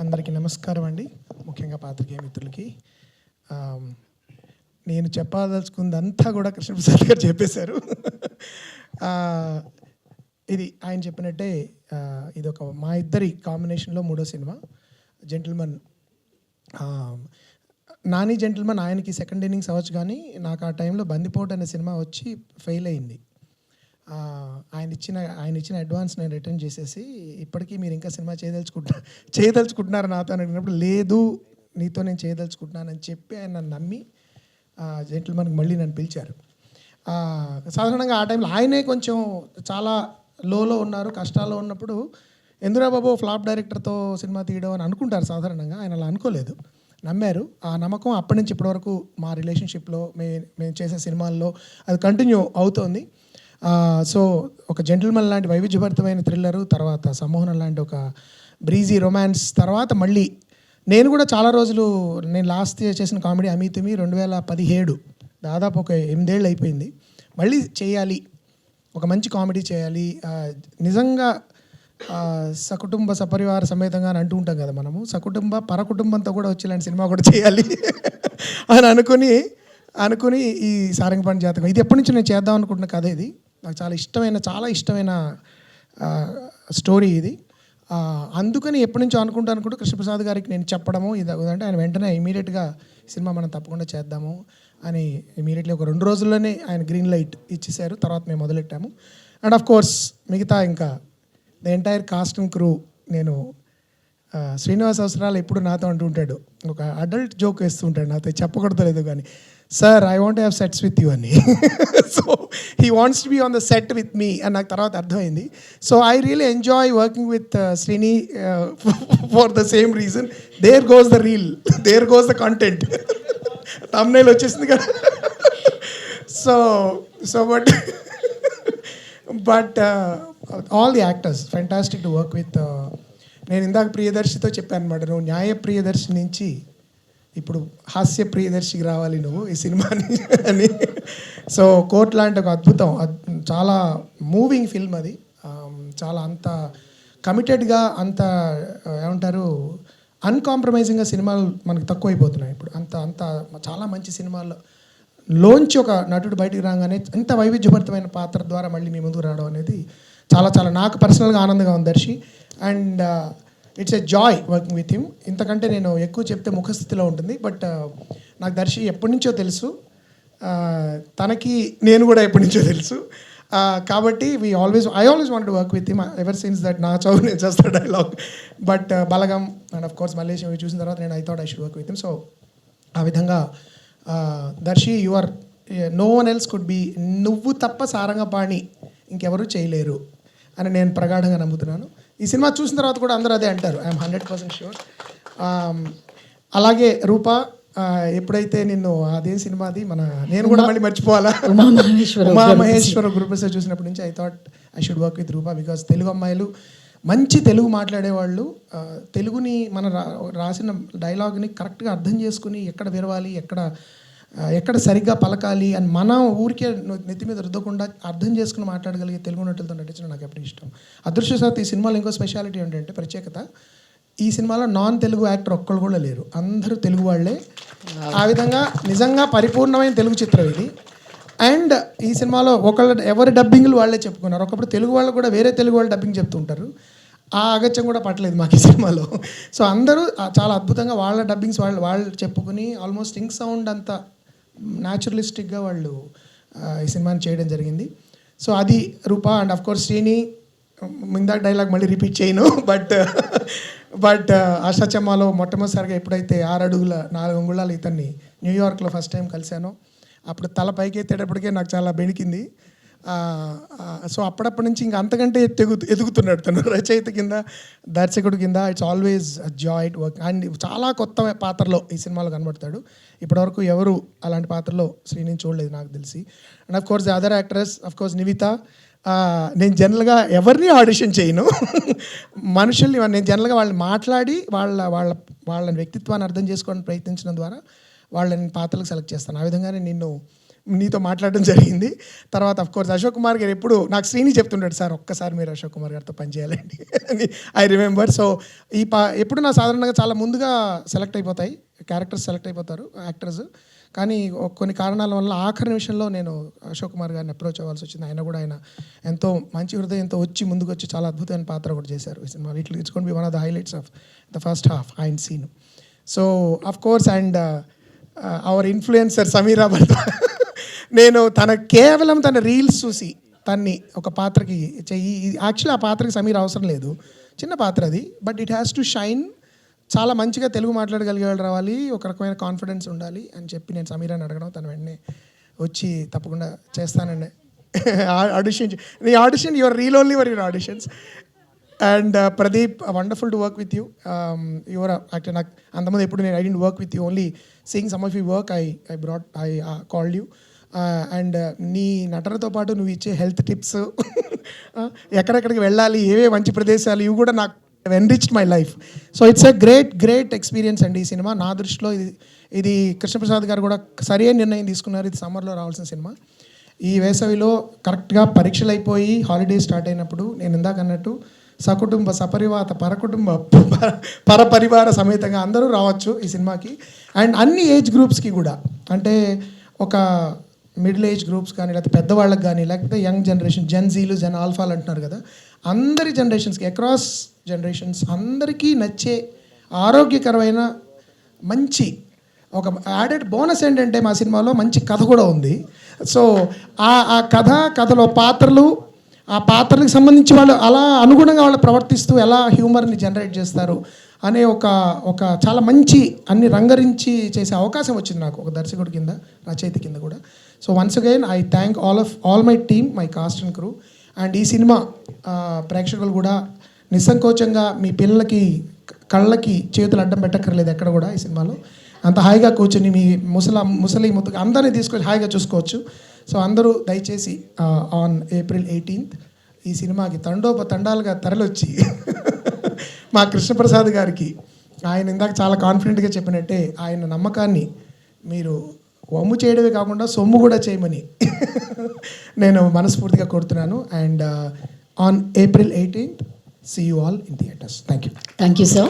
అందరికీ నమస్కారం అండి. ముఖ్యంగా పాత్రికేయ మిత్రులకి. నేను చెప్పదలుచుకుందంతా కూడా కృష్ణప్రసాద్ గారు చెప్పేశారు. ఇది ఆయన చెప్పినట్టే ఇదొక మా ఇద్దరి కాంబినేషన్లో మూడో సినిమా జెంటిల్మన్. నాని జెంటిల్మన్ ఆయనకి సెకండ్ ఇన్నింగ్స్ అవ్వచ్చు, కానీ నాకు ఆ టైంలో బందిపోటు అనే సినిమా వచ్చి ఫెయిల్ అయింది. ఆయన ఇచ్చిన అడ్వాన్స్ నేను రిటర్న్ చేసేసి, ఇప్పటికీ మీరు ఇంకా సినిమా చేయదలుచుకుంటున్నారు నాతో అని అడిగినప్పుడు, లేదు నీతో నేను చేయదలుచుకుంటున్నానని చెప్పి ఆయన నన్ను నమ్మి జెంటిల్మన్కి మళ్ళీ నన్ను పిలిచారు. సాధారణంగా ఆ టైంలో ఆయనే కొంచెం చాలా లోలో ఉన్నారు, కష్టాల్లో ఉన్నప్పుడు ఎందురా బాబు ఫ్లాప్ డైరెక్టర్తో సినిమా తీయడం అని అనుకుంటారు సాధారణంగా. ఆయన అలా అనుకోలేదు, నమ్మారు. ఆ నమ్మకం అప్పటి నుంచి ఇప్పటివరకు మా రిలేషన్షిప్లో మేము చేసే సినిమాల్లో అది కంటిన్యూ అవుతోంది. సో ఒక జెంటిల్మన్ లాంటి వైవిధ్యభరితమైన థ్రిల్లరు, తర్వాత సమ్మోహనం లాంటి ఒక బ్రీజీ రొమాన్స్, తర్వాత మళ్ళీ నేను కూడా చాలా రోజులు, నేను లాస్ట్ ఇయర్ చేసిన కామెడీ అమితుమి 2017, దాదాపు ఒక 8 ఏళ్ళు అయిపోయింది. మళ్ళీ చేయాలి, ఒక మంచి కామెడీ చేయాలి, నిజంగా సకుటుంబ సపరివార సమేతంగా అని అంటూ ఉంటాం కదా మనము, సకుటుంబ పరకుటుంబంతో కూడా వచ్చేలాంటి సినిమా కూడా చేయాలి అని అనుకుని ఈ సారంగపాణి జాతకం, ఇది ఎప్పటి నుంచి నేను చేద్దాం అనుకుంటున్న కథ. ఇది నాకు చాలా ఇష్టమైన స్టోరీ ఇది. అందుకని ఎప్పటి నుంచో అనుకుంటూ కృష్ణప్రసాద్ గారికి నేను చెప్పడము ఇది అంటే, ఆయన వెంటనే ఇమీడియట్గా సినిమా మనం తప్పకుండా చేద్దాము అని ఇమీడియట్లీ ఒక 2 రోజుల్లోనే ఆయన గ్రీన్ లైట్ ఇచ్చేసారు. తర్వాత మేము మొదలెట్టాము. అండ్ ఆఫ్ కోర్స్ మిగతా ఇంకా the entire cost and crew. నేను శ్రీనివాస్ అవసరాలు ఎప్పుడు నాతో అంటూ ఉంటాడు, ఒక అడల్ట్ జోక్ వేస్తూ ఉంటాడు నాతో, చెప్పకూడదు లేదు కానీ, sir I want have sets with you అని. So he wants to be on the set with me అని నాకు తర్వాత అర్థమైంది. So I really enjoy working with Srini for the same reason. There goes the reel, there goes the content. Thumbnail వచ్చేసింది కదా. So but all the actors fantastic to work with. నేను ఇందాక ప్రియదర్శితో చెప్పాను అనమాట, నువ్వు న్యాయ ప్రియదర్శి నుంచి ఇప్పుడు హాస్య ప్రియదర్శికి రావాలి నువ్వు ఈ సినిమాని అని. సో కోర్ట్ లాంటి ఒక అద్భుతం, చాలా మూవింగ్ ఫిల్మ్ అది. చాలా అంత కమిటెడ్గా, అంత ఏమంటారు, అన్కాంప్రమైజింగ్గా సినిమాలు మనకు తక్కువైపోతున్నాయి ఇప్పుడు. అంత చాలా మంచి సినిమాల్లో లోంచి ఒక నటుడు బయటికి రాగానే ఇంత వైవిధ్యభరితమైన పాత్ర ద్వారా మళ్ళీ మీ ముందుకు రావడం అనేది చాలా నాకు పర్సనల్గా ఆనందంగా ఉంది Darshi. And it's a joy working with him. ఇంతకంటే నేను ఎక్కువ చెప్తే ముఖస్థితిలో ఉంటుంది. బట్ నాకు దర్శి ఎప్పటి నుంచో తెలుసు, తనకి నేను కూడా ఎప్పటి నుంచో తెలుసు. కాబట్టి I always want to work with him ever since that నా చదువు నేను చేస్తా dialogue. But Balagam and of course Mallesham చూసిన తర్వాత నేను I thought I should work with him. So ఆ విధంగా Darshi, you are no one else could be, నువ్వు తప్ప సారంగపాణి ఇంకెవరూ చేయలేరు అని నేను ప్రగాఢంగా నమ్ముతున్నాను. ఈ సినిమా చూసిన తర్వాత కూడా అందరూ అదే అంటారు, ఐఎమ్ 100% షూర్. అలాగే రూప, ఎప్పుడైతే నిన్ను అదే సినిమాది నేను కూడా మళ్ళీ మర్చిపోవాలా, ఉమామహేశ్వర గురుప్రసాద్ చూసినప్పటి నుంచి I thought I should work with Roopa. Because Telugu అమ్మాయిలు, మంచి తెలుగు మాట్లాడేవాళ్ళు, తెలుగుని రాసిన డైలాగ్ని కరెక్ట్గా అర్థం చేసుకుని ఎక్కడ విరవాలి, ఎక్కడ సరిగ్గా పలకాలి అని మనం ఊరికే నెత్తి మీద రుద్దకుండా అర్థం చేసుకుని మాట్లాడగలిగే తెలుగు నటులతో నటించడం నాకు ఎప్పుడు ఇష్టం. అదృష్టవశాత్తు ఈ సినిమాలో ఇంకో స్పెషాలిటీ ఏంటంటే, ప్రత్యేకత, ఈ సినిమాలో నాన్ తెలుగు యాక్టర్ ఒక్కళ్ళు కూడా లేరు, అందరూ తెలుగు వాళ్ళే. ఆ విధంగా నిజంగా పరిపూర్ణమైన తెలుగు చిత్రం ఇది. అండ్ ఈ సినిమాలో ఎవరి డబ్బింగ్లు వాళ్ళే చెప్పుకున్నారు. ఒకప్పుడు తెలుగు వాళ్ళు కూడా వేరే తెలుగు వాళ్ళు డబ్బింగ్ చెప్తుంటారు, ఆ అగత్యం కూడా పట్టలేదు మాకు ఈ సినిమాలో. సో అందరూ చాలా అద్భుతంగా వాళ్ళ డబ్బింగ్స్ వాళ్ళు చెప్పుకుని ఆల్మోస్ట్ సింగ్ సౌండ్ అంతా న్యాచురలిస్టిక్గా వాళ్ళు ఈ సినిమాని చేయడం జరిగింది. సో అది రూప. అండ్ ఆఫ్ కోర్స్ శ్రీని, ఇందాక డైలాగ్ మళ్ళీ రిపీట్ చేయను, బట్ ఆశాచమ్మాలో మొట్టమొదటిసారిగా ఎప్పుడైతే 6 అడుగుల 4 అంగుళాలు ఇతన్ని న్యూయార్క్లో ఫస్ట్ టైం కలిశానో, అప్పుడు తల పైకి ఎత్తేటప్పటికే నాకు చాలా బెణికింది. సో అప్పటి నుంచి ఇంకా అంతకంటే ఎదుగుతున్నాడు తను, రచయిత కింద, దర్శకుడు కింద. It's always Joy work. And చాలా కొత్త పాత్రలో ఈ సినిమాలో కనబడతాడు. ఇప్పటివరకు ఎవరు అలాంటి పాత్రలో శ్రీని చూడలేదు నాకు తెలిసి. And of course the other actress, of course Nivitha. నేను జనరల్గా ఎవరిని ఆడిషన్ చేయను, మనుషుల్ని. నేను జనరల్గా వాళ్ళని మాట్లాడి వాళ్ళ వ్యక్తిత్వాన్ని అర్థం చేసుకోవడానికి ప్రయత్నించడం ద్వారా వాళ్ళని పాత్రలకు సెలెక్ట్ చేస్తాను. ఆ విధంగానే నిన్ను నీతో మాట్లాడడం జరిగింది. తర్వాత అఫ్ కోర్స్ అశోక్ కుమార్ గారు ఎప్పుడు నాకు శ్రీని చెప్తుంటాడు, సార్ ఒక్కసారి మీరు అశోక్ కుమార్ గారితో పనిచేయాలండి అని ఐ రిమెంబర్. సో ఎప్పుడు నా సాధారణంగా చాలా ముందుగా సెలెక్ట్ అయిపోతాయి క్యారెక్టర్స్, సెలెక్ట్ అయిపోతారు యాక్టర్స్. కానీ కొన్ని కారణాల వల్ల ఆఖరి నిమిషంలో నేను అశోక్ కుమార్ గారిని అప్రోచ్ అవ్వాల్సి వచ్చింది. ఆయన ఎంతో మంచి హృదయంతో వచ్చి ముందుకు వచ్చి చాలా అద్భుతమైన పాత్ర కూడా చేశారు ఈ cinema. It's gonna be one of the highlights of the first half ఆయన scene. So of course and our influencer Sameera భర్త నేను కేవలం తన రీల్స్ చూసి తన్ని ఒక పాత్రకి చెయ్యి, యాక్చువల్లీ ఆ పాత్రకి సమీర అవసరం లేదు, చిన్న పాత్ర అది, but it has to shine. చాలా మంచిగా తెలుగు మాట్లాడగలిగే వాళ్ళు రావాలి, ఒక రకమైన కాన్ఫిడెన్స్ ఉండాలి అని చెప్పి నేను సమీరాని అడగడం, తను వెంటనే వచ్చి తప్పకుండా చేస్తానండి ఆడిషన్. నీ audition your reel only for your auditions. And Pradeep, wonderful to work with you. Your actor. నాకు అంతమంది ఎప్పుడు నేను I didn't work with you, only seeing some of you work I called you. And నీ నటనతో పాటు నువ్వు ఇచ్చే హెల్త్ టిప్స్, ఎక్కడెక్కడికి వెళ్ళాలి, ఏవే మంచి ప్రదేశాలు, ఇవి కూడా నాకు enriched my life. So it's a great experience అండి ఈ సినిమా. నా దృష్టిలో ఇది కృష్ణప్రసాద్ గారు కూడా సరైన నిర్ణయం తీసుకున్నారు. ఇది సమ్మర్లో రావాల్సిన సినిమా. ఈ వేసవిలో కరెక్ట్గా పరీక్షలు అయిపోయి హాలిడేస్ స్టార్ట్ అయినప్పుడు నేను ఇందాక అన్నట్టు సకుటుంబ సపరివాత పరకుటుంబ పరపరివార సమేతంగా అందరూ రావచ్చు ఈ సినిమాకి. అండ్ అన్ని ఏజ్ గ్రూప్స్కి కూడా, అంటే ఒక మిడిల్ ఏజ్ గ్రూప్స్ కానీ, లేకపోతే పెద్దవాళ్ళకి కానీ, లేకపోతే యంగ్ జనరేషన్, జెన్జీలు, జెన్ ఆల్ఫాలు అంటున్నారు కదా, అందరి జనరేషన్స్కి, అక్రాస్ జనరేషన్స్ అందరికీ నచ్చే ఆరోగ్యకరమైన మంచి ఒక యాడెడ్ బోనస్ ఏంటంటే మా సినిమాలో మంచి కథ కూడా ఉంది. సో ఆ కథలో పాత్రలు, ఆ పాత్రలకు సంబంధించి వాళ్ళు అలా అనుగుణంగా వాళ్ళు ప్రవర్తిస్తూ ఎలా హ్యూమర్ని జనరేట్ చేస్తారు అనే ఒక చాలా మంచి అన్ని రంగరించి చేసే అవకాశం వచ్చింది నాకు, ఒక దర్శకుడి కింద, రచయిత కింద కూడా. So once again I thank all my team, my cast and crew. And ఈ సినిమా ప్రేక్షకులు కూడా నిస్సంకోచంగా మీ పిల్లలకి కళ్ళకి చేతులు అడ్డం పెట్టక్కర్లేదు ఎక్కడ కూడా. ఈ సినిమాలో అంత హాయిగా కూర్చొని మీ ముసలి ముద్దుగా అందరినీ తీసుకొని హాయిగా చూసుకోవచ్చు. సో అందరూ దయచేసి ఆన్ April 18th ఈ సినిమాకి తండోపతండాలుగా తరలొచ్చి మా కృష్ణప్రసాద్ గారికి, ఆయన ఇందాక చాలా కాన్ఫిడెంట్గా చెప్పినట్టే, ఆయన నమ్మకాన్ని మీరు వమ్ము చేయడమే కాకుండా సొమ్ము కూడా చేయమని నేను మనస్ఫూర్తిగా కోరుతున్నాను. And on April 18th, see you all in theaters. Thank you. Thank you, sir.